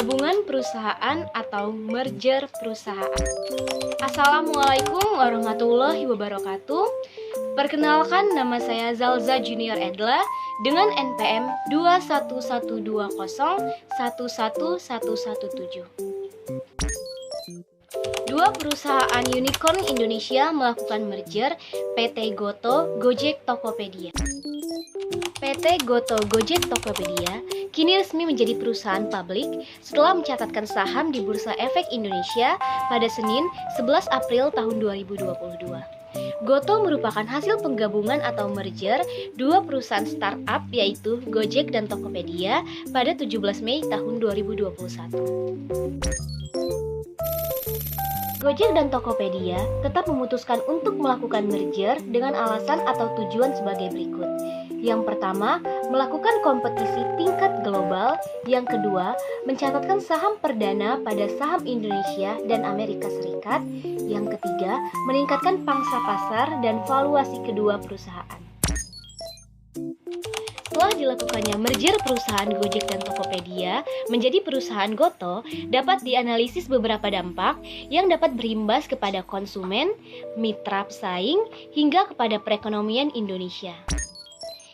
Penggabungan perusahaan atau merger perusahaan. Assalamualaikum warahmatullahi wabarakatuh. Perkenalkan, nama saya Zalza Junior Edla dengan NPM 21120111117. Dua perusahaan unicorn Indonesia melakukan merger, PT Goto Gojek Tokopedia. PT Goto Gojek Tokopedia kini resmi menjadi perusahaan publik setelah mencatatkan saham di Bursa Efek Indonesia pada Senin 11 April tahun 2022. Goto merupakan hasil penggabungan atau merger dua perusahaan startup yaitu Gojek dan Tokopedia pada 17 Mei tahun 2021. Gojek dan Tokopedia tetap memutuskan untuk melakukan merger dengan alasan atau tujuan sebagai berikut. Yang pertama, melakukan kompetisi tingkat global. Yang kedua, mencatatkan saham perdana pada saham Indonesia dan Amerika Serikat. Yang ketiga, meningkatkan pangsa pasar dan valuasi kedua perusahaan. Setelah dilakukannya merger perusahaan Gojek dan Tokopedia menjadi perusahaan Goto, dapat dianalisis beberapa dampak yang dapat berimbas kepada konsumen, mitra pesaing, hingga kepada perekonomian Indonesia.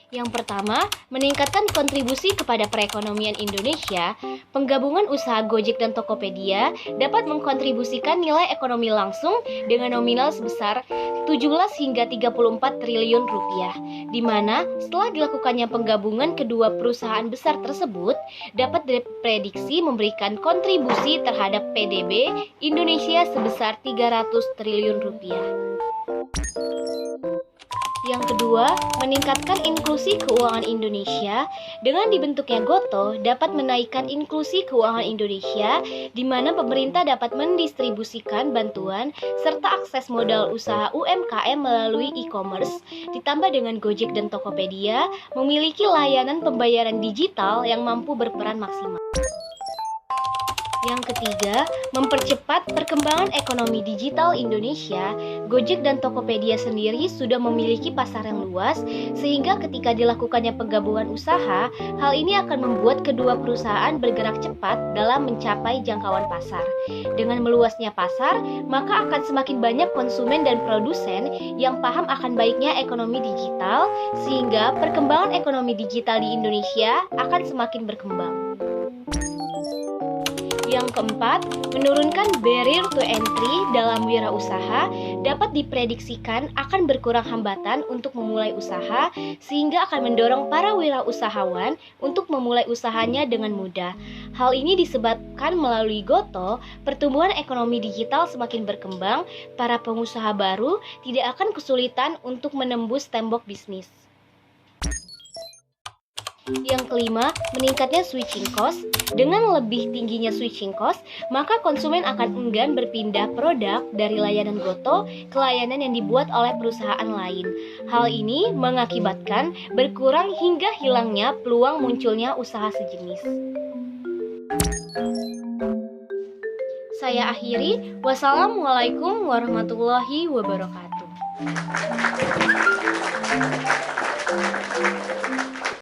Yang pertama, meningkatkan kontribusi kepada perekonomian Indonesia. Penggabungan usaha Gojek dan Tokopedia dapat mengkontribusikan nilai ekonomi langsung dengan nominal sebesar 17 hingga 34 triliun rupiah, di mana setelah dilakukannya penggabungan kedua perusahaan besar tersebut dapat diprediksi memberikan kontribusi terhadap PDB Indonesia sebesar 300 triliun rupiah. Yang kedua, meningkatkan inklusi keuangan Indonesia. Dengan dibentuknya Goto dapat menaikkan inklusi keuangan Indonesia, di mana pemerintah dapat mendistribusikan bantuan serta akses modal usaha UMKM melalui e-commerce. Ditambah dengan Gojek dan Tokopedia memiliki layanan pembayaran digital yang mampu berperan maksimal. Yang ketiga, mempercepat perkembangan ekonomi digital Indonesia. Gojek dan Tokopedia sendiri sudah memiliki pasar yang luas, sehingga ketika dilakukannya penggabungan usaha, hal ini akan membuat kedua perusahaan bergerak cepat dalam mencapai jangkauan pasar. Dengan meluasnya pasar, maka akan semakin banyak konsumen dan produsen yang paham akan baiknya ekonomi digital, sehingga perkembangan ekonomi digital di Indonesia akan semakin berkembang. Yang keempat, menurunkan barrier to entry dalam wirausaha. Dapat diprediksikan akan berkurang hambatan untuk memulai usaha, sehingga akan mendorong para wirausahawan untuk memulai usahanya dengan mudah. Hal ini disebabkan melalui Goto, pertumbuhan ekonomi digital semakin berkembang, para pengusaha baru tidak akan kesulitan untuk menembus tembok bisnis. Yang kelima, meningkatnya switching cost. Dengan lebih tingginya switching cost, maka konsumen akan enggan berpindah produk dari layanan Goto ke layanan yang dibuat oleh perusahaan lain. Hal ini mengakibatkan berkurang hingga hilangnya peluang munculnya usaha sejenis. Saya akhiri. Wassalamualaikum warahmatullahi wabarakatuh.